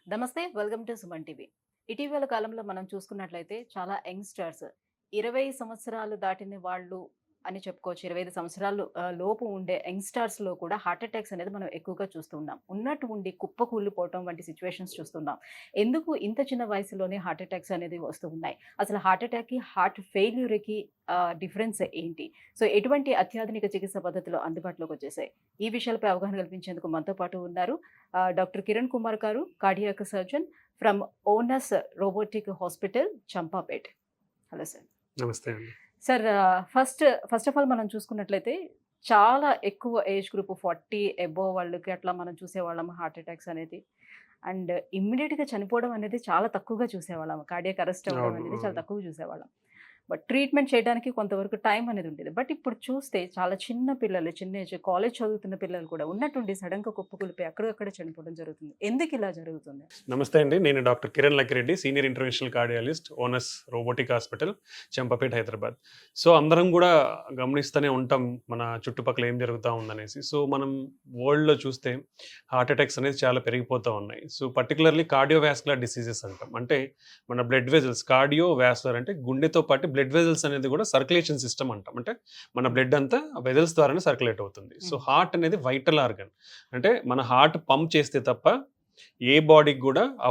నమస్తే. Welcome to Suman TV. ఇటీవల కాలంలో మనం చూసుకున్నట్లయితే చాలా యంగ్‌స్టర్స్ 20 సంవత్సరాలు దాటిన వాళ్ళు అని చెప్పుకోవచ్చు. 25 సంవత్సరాలు లోపు ఉండే యంగ్‌స్టర్స్‌లో కూడా హార్ట్ అటాక్స్ అనేది మనం ఎక్కువగా చూస్తూ ఉన్నాం. ఉన్నట్టు ఉండి కుప్పకూలిపోవటం వంటి సిట్యుయేషన్స్ చూస్తున్నాం. ఎందుకు ఇంత చిన్న వయసులోనే హార్ట్ అటాక్స్ అనేది వస్తూ ఉన్నాయి? అసలు హార్ట్ అటాక్‌కి, హార్ట్ ఫెయిల్యూర్‌కి డిఫరెన్స్ ఏంటి? సో, ఎటువంటి అత్యాధునిక చికిత్స పద్ధతులు అందుబాటులోకి వచ్చేసాయి? ఈ విషయాలపై అవగాహన కల్పించేందుకు మనతో పాటు ఉన్నారు డాక్టర్ కిరణ్ కుమార్ గారు, cardiac surgeon from onus robotic hospital, Champapet. Hello sir. నమస్తే అండి. Sir, first first of all మనం చూసుకున్నట్లయితే చాలా ఎక్కువ ఏజ్ గ్రూప్ 40 అబోవ్ వాళ్ళకి అట్లా మనం చూసేవాళ్ళం హార్ట్ అటాక్స్ అనేది. అండ్ ఇమ్మీడియేట్‌గా చనిపోవడం అనేది చాలా తక్కువగా చూసేవాళ్ళం. కార్డియాక్ అరెస్ట్ అవ్వడం అవును. అనేది చాలా అవును. తక్కువగా చూసేవాళ్ళం. బట్ ట్రీట్మెంట్ చేయడానికి కొంతవరకు టైం అనేది ఉండేది. బట్ ఇప్పుడు చూస్తే చాలా చిన్న పిల్లలు, చిన్న ఏజ్ కాలేజ్ చదువుతున్న పిల్లలు కూడా ఉన్నట్టుండి సడెన్‌గా కుప్పకూలిపోయి అక్కడికక్కడే చనిపోవడం జరుగుతుంది. ఎందుకు ఇలా జరుగుతుంది? నమస్తే అండి. నేను doctor Kiran Lakkireddy, senior interventional cardiologist, onus robotic hospital, Champapet, Hyderabad. So, అందరం గూడా గమనిస్తూనే ఉంటాం మన చుట్టుపక్కల ఏం జరుగుతా ఉందనేసి. సో, మనం వరల్డ్‌లో చూస్తే హార్ట్ అటాక్స్ అనేది చాలా పెరిగిపోతా ఉన్నాయి. సో, పర్టిక్యులర్‌లీ కార్డియోవాస్కులర్ డిసీజెస్ అంటాం. అంటే మన బ్లడ్ వెసల్స్, కార్డియోవాస్కులర్ అంటే గుండెతో పాటు బ్లడ్ వెసల్స్ అనేది కూడా సర్క్యులేషన్ సిస్టమ్ అంటాం. అంటే మన బ్లడ్ అంతా వెసల్స్ ద్వారానే సర్క్యులేట్ అవుతుంది. సో, హ్మ్. హార్ట్ అనేది వైటల్ ఆర్గన్. అంటే మన హార్ట్ పంప్ చేస్తే తప్ప ఏ బాడీకి కూడా ఆ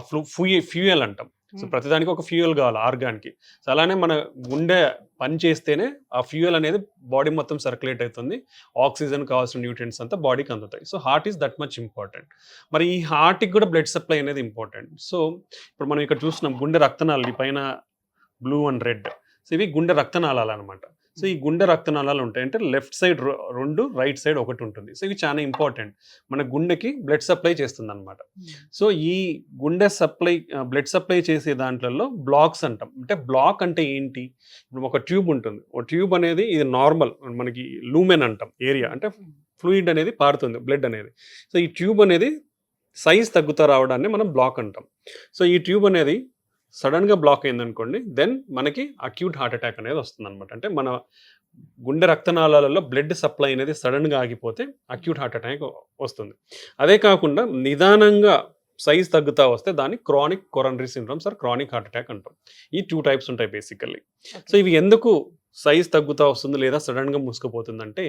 ఫ్యూయల్ అంటాం. సో, హ్మ్. ప్రతిదానికి ఒక ఫ్యూయల్ కావాలి ఆర్గాన్‌కి. సో, అలానే మన గుండె పని చేస్తేనే ఆ ఫ్యూయల్ అనేది బాడీ మొత్తం సర్క్యులేట్ అవుతుంది. ఆక్సిజన్ కావాల్సిన న్యూట్రియంట్స్ అంతా బాడీకి అందుతాయి. So, heart is that much important. మరి ఈ హార్ట్‌కి కూడా బ్లడ్ సప్లై అనేది ఇంపార్టెంట్. సో, ఇప్పుడు మనం ఇక్కడ చూస్తున్నాం గుండె రక్తనాళాలు ఈ పైన బ్లూ అండ్ రెడ్. సో, ఇవి గుండె రక్తనాళాలనమాట. సో, ఈ గుండె రక్తనాళాలు ఉంటాయి. అంటే లెఫ్ట్ సైడ్ 2, రైట్ సైడ్ 1 ఉంటుంది. సో, ఇవి చాలా ఇంపార్టెంట్. మన గుండెకి బ్లడ్ సప్లై చేస్తుందనమాట. హ్మ్. సో, ఈ గుండె బ్లడ్ సప్లై చేసే దాంట్లలో బ్లాక్స్ అంటాం. అంటే బ్లాక్ అంటే ఏంటి? ఇప్పుడు ఒక ట్యూబ్ ఉంటుంది. ఒక ట్యూబ్ అనేది ఇది నార్మల్ మనకి లూమెన్ అంటాం ఏరియా. అంటే హ్మ్. ఫ్లూయిడ్ అనేది పారుతుంది బ్లడ్ అనేది. సో, ఈ ట్యూబ్ అనేది సైజ్ తగ్గుతా రావడాన్ని మనం బ్లాక్ అంటాం. సో, ఈ ట్యూబ్ అనేది సడన్‌గా బ్లాక్ అయిందనుకోండి, దెన్ మనకి అక్యూట్ హార్ట్ అటాక్ అనేది వస్తుందనమాట. అంటే మన గుండె రక్తనాళాలలో బ్లడ్ సప్లై అనేది సడన్‌గా ఆగిపోతే అక్యూట్ హార్ట్ అటాక్ వస్తుంది. అదే కాకుండా నిదానంగా సైజ్ తగ్గుతా వస్తే దాన్ని chronic coronary syndromes or chronic heart attack అంటాం. ఈ 2 టైప్స్ ఉంటాయి బేసికల్లీ. So, okay. ఇవి ఎందుకు సైజ్ తగ్గుతా వస్తుంది లేదా సడన్‌గా మూసుకుపోతుందంటే,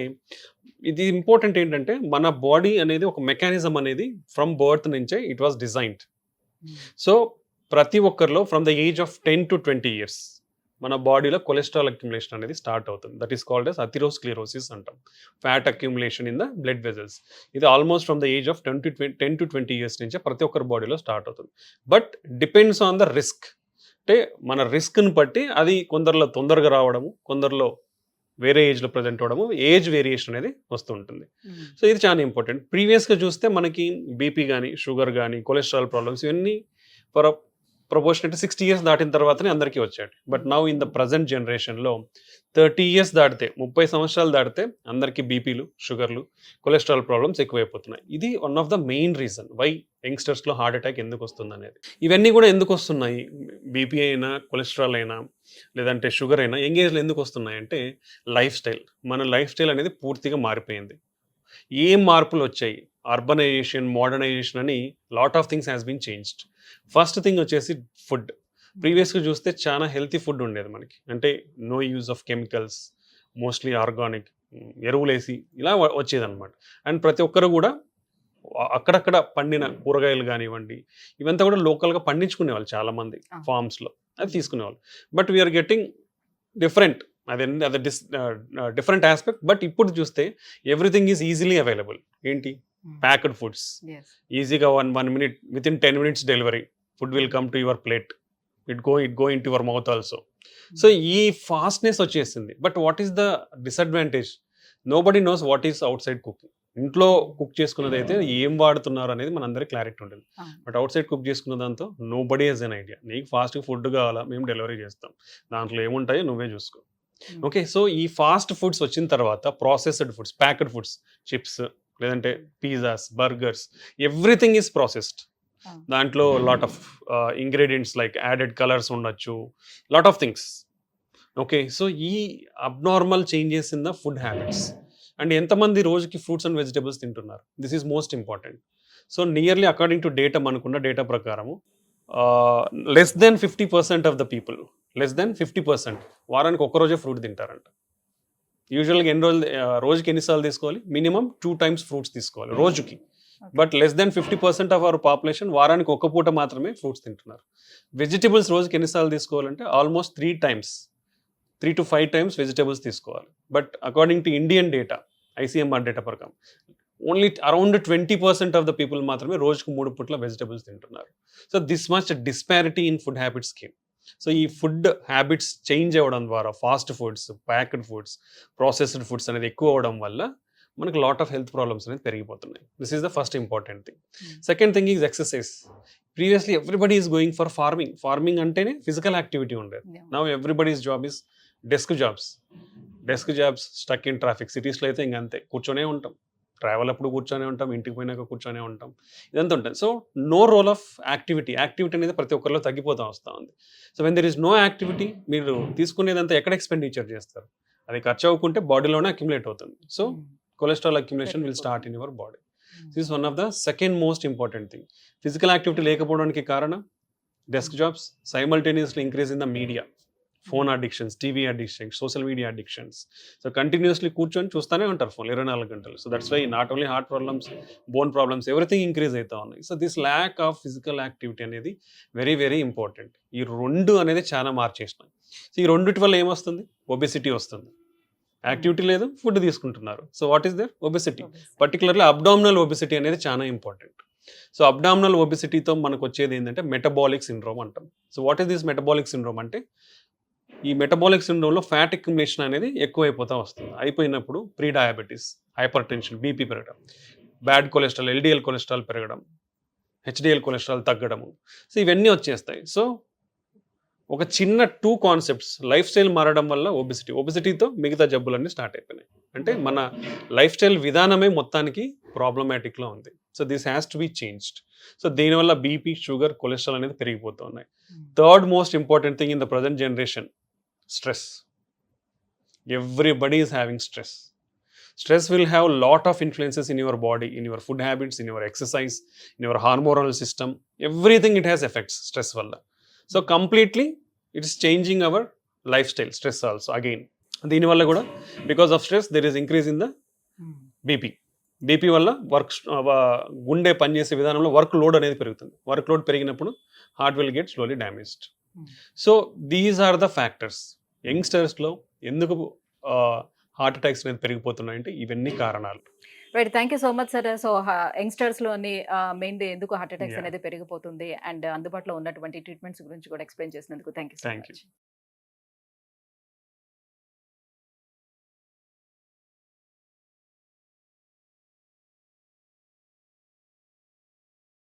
ఇది ఇంపార్టెంట్ ఏంటంటే మన బాడీ అనేది ఒక మెకానిజం అనేది ఫ్రమ్ బర్త్ నుంచే it was designed. Hmm. So, ప్రతి ఒక్కరిలో from the age of 10 to 20 years మన బాడీలో కొలెస్ట్రాల్ అక్యుములేషన్ అనేది స్టార్ట్ అవుతుంది. That is called as atherosclerosis అంటాం. Fat accumulation in the blood vessels. ఇది almost from the age of 10 to 20 years నుంచే ప్రతి ఒక్కరి బాడీలో స్టార్ట్ అవుతుంది. But depends on the risk. అంటే మన రిస్క్‌ని బట్టి అది కొందరిలో తొందరగా రావడము, కొందరిలో వేరే ఏజ్‌లో ప్రెజెంట్ అవ్వడము, ఏజ్ వేరియేషన్ అనేది వస్తూ ఉంటుంది. హ్మ్. సో, ఇది చాలా ఇంపార్టెంట్. ప్రీవియస్‌గా చూస్తే మనకి బీపీ గాని, షుగర్ గాని, కొలెస్ట్రాల్ ప్రాబ్లమ్స్ ఇవన్నీ ఫర్ ప్రపోర్షనేట్ 60 ఇయర్స్ దాటిన తర్వాతనే అందరికీ వచ్చాయి. But now in the present జనరేషన్‌లో 30 ఇయర్స్ దాటితే, 30 సంవత్సరాలు దాటితే అందరికీ బీపీలు, షుగర్లు, కొలెస్ట్రాల్ ప్రాబ్లమ్స్ ఎక్కువైపోతున్నాయి. ఇది one of the main reason why యంగ్‌స్టర్స్‌లో హార్ట్ అటాక్ ఎందుకొస్తుందనేది. ఇవన్నీ కూడా ఎందుకొస్తున్నాయి? బీపీ అయినా, కొలెస్ట్రాల్ అయినా, లేదంటే షుగర్ అయినా యంగ్ ఏజ్‌లో ఎందుకొస్తున్నాయంటే లైఫ్ స్టైల్. మన లైఫ్ స్టైల్ అనేది పూర్తిగా మారిపోయింది. ఏం మార్పులొచ్చాయి? అర్బనైజేషన్, మోడర్నైజేషన్ అని lot of things has been changed. First thing వచ్చేసి ఫుడ్. ప్రీవియస్‌గా చూస్తే చాలా హెల్తీ ఫుడ్ ఉండేది మనకి. అంటే no use of chemicals, mostly organic, ఎరువులేసి ఇలా వచ్చేదనమాట. అండ్ ప్రతి ఒక్కరు గూడా అక్కడక్కడ పండిన కూరగాయలు గానివ్వండి, ఇవంతా కూడా లోకల్‌గా పండించుకునేవాళ్ళు చాలామంది ఆ! ఫార్మ్స్‌లో. అది హ్మ్. తీసుకునేవాళ్ళు. But we are getting different. అది డిఫరెంట్ యాస్పెక్ట్. బట్ ఇప్పుడు చూస్తే ఎవ్రీథింగ్ ఈజ్ ఈజిలీ అవైలబుల్. ఏంటి? హ్మ్. Packed foods. యెస్. ఈజీగా 1 minute within 10 minutes delivery. Food will come to your plate. It go into your mouth also. So, hmm. ఈ fastness వచ్చేసింది. But what is the disadvantage? Nobody knows what is outside cooking. ఇంట్లో cook చేసుకున్నదైతే ఏం వాడుతున్నారు అనేది మనందరికి clarity ఉంటుంది. అవును. బట్ ఔట్‌సైడ్ కుక్ చేసుకున్న దాంతో నోబడీ హస్ ఎన్ ఐడియా. నీకు ఫాస్ట్‌గా ఫుడ్ కావాలా? మేము డెలివరీ చేస్తాం. దాంట్లో ఏముంటాయో నువ్వే చూసుకో. హ్మ్. ఓకే. సో, ఈ ఫాస్ట్ ఫుడ్స్ వచ్చిన తర్వాత processed foods, packed foods, chips లేదంటే pizzas, burgers, everything is processed. అవును. దాంట్లో lot of ingredients like added colours ఉండొచ్చు. Lot of things. Okay. So, ఈ abnormal changes in the food habits. And ఎంతమంది రోజుకి ఫ్రూట్స్ అండ్ వెజిటబుల్స్ తింటున్నారు? This is most important. So nearly according to data, మనకున్న data ప్రకారము less than 50% of the people, less than 50% వారానికి ఒక్కరోజే fruit తింటారంట. యూజువల్గా ఎన్ని రోజులు, రోజుకి ఎన్నిసార్లు తీసుకోవాలి? మినిమం 2 times ఫ్రూట్స్ తీసుకోవాలి రోజుకి. But less than 50% of our population వారానికి ఒక్క పూట మాత్రమే ఫ్రూట్స్ తింటున్నారు. వెజిటబుల్స్ రోజుకి ఎన్నిసార్లు తీసుకోవాలంటే almost 3 times, 3 to 5 times vegetables తీసుకోవాలి. But according to Indian data, ICMR data ప్రకారం only around 20% of the people మాత్రమే రోజుకు 3 పూట్ల వెజిటబుల్స్ తింటున్నారు. So this much disparity in food habits came. So ఈ ఫుడ్ హ్యాబిట్స్ చేంజ్ అవ్వడం ద్వారా fast foods, packed foods, processed foods అనేది ఎక్కువ అవ్వడం వల్ల మనకు లాట్ ఆఫ్ హెల్త్ ప్రాబ్లమ్స్ అనేది పెరిగిపోతున్నాయి. This is the first important thing. Second thing is exercise. Previously everybody is going for farming. Farming అంటేనే ఫిజికల్ యాక్టివిటీ ఉండేది. Now everybody's job is desk jobs. Desk jobs, stuck in traffic. సిటీస్లో అయితే ఇంకంతే, కూర్చొనే ఉంటాం. Travel అప్పుడు కూర్చొనే ఉంటాం, ఇంటికి పోయినాక కూర్చొనే ఉంటాం, ఇదంతా ఉంటుంది. So no role of activity. Activity అనేది ప్రతి ఒక్కరిలో తగ్గిపోతూ వస్తూ ఉంది. So when there is no activity, మీరు తీసుకునేదంతా ఎక్కడ ఎక్స్పెండిచర్ చేస్తారు? అది ఖర్చు అవ్వకుంటే బాడీలోనే అక్యుములేట్ అవుతుంది. So cholesterol accumulation will start in your body. This is one of the second most important thing. Physical activity లేకపోవడానికి కారణం desk jobs, simultaneously increase in the media, phone addictions, TV addictions, social media addictions. So continuously కూర్చొని చూస్తూనే ఉంటారు phone 24 గంటలు. So that's why not only heart problems, bone problems, everything increase అవుతా ఉన్నాయి. So this lack of physical activity అనేది very very important. ఈ రెండు అనేది చాలా మార్చేసినాయి. సో ఈ రెండిటి వల్ల ఏమొస్తుంది? ఒబెసిటీ వస్తుంది. యాక్టివిటీ లేదు, ఫుడ్ తీసుకుంటున్నారు. So what is there? Obesity. Particularly abdominal obesity అనేది చాలా ఇంపార్టెంట్. సో అబ్డామినల్ ఒబెసిటీతో మనకు వచ్చేది ఏంటంటే మెటబాలిక్ సిండ్రోమ్ అంటాం. So what is this metabolic syndrome అంటే, ఈ మెటబాలిక్ సిండ్రోమ్లో ఫ్యాట్ అక్యుములేషన్ అనేది ఎక్కువైపోతూ వస్తుంది. అయిపోయినప్పుడు pre diabetes, hyper tension, BP పెరగడం, బ్యాడ్ కొలెస్ట్రాల్, ఎల్డిఎల్ కొలెస్ట్రాల్ పెరగడం, హెచ్డిఎల్ కొలెస్ట్రాల్ తగ్గడము. సో ఇవన్నీ వచ్చేస్తాయి. సో ఒక చిన్న 2 కాన్సెప్ట్స్, లైఫ్ స్టైల్ మారడం వల్ల ఒబెసిటీతో మిగతా జబ్బులన్నీ స్టార్ట్ అయిపోయినాయి. అంటే మన లైఫ్ స్టైల్ విధానమే మొత్తానికి ప్రాబ్లమాటిక్లో ఉంది. So this has to be changed. So దీనివల్ల బీపీ, షుగర్, కొలెస్ట్రాల్ అనేది పెరిగిపోతూ ఉన్నాయి. Third most important thing in the present generation, stress. Everybody is having stress. Stress will have a lot of influences in your body, in your food habits, in your exercise, in your hormonal system. Everything it has effects, stress valla. So completely it is changing our lifestyle. Stress also again. దీని వల్ల కూడా because of stress there is increase in the BP వల్ల గుండె పనిచేసే విధానంలో workload అనేది పెరుగుతుంది. Workload పెరిగినప్పుడు heart will get slowly damaged. So these are the factors. యంగ్స్టర్స్లో ఎందుకు హార్ట్ అటాక్స్ అనేది పెరిగిపోతున్నాయంటే ఇవన్నీ కారణాలు. Right, thank you so much sir. So యంగ్స్టర్స్లోని మెయిన్ది ఎందుకు హార్ట్ అటాక్స్ అనేది పెరిగిపోతుంది అండ్ అందుబాటులో ఉన్నటువంటి ట్రీట్మెంట్స్ గురించి కూడా ఎక్స్ప్లెయిన్ చేసినందుకు థ్యాంక్ యూ సో మచ్.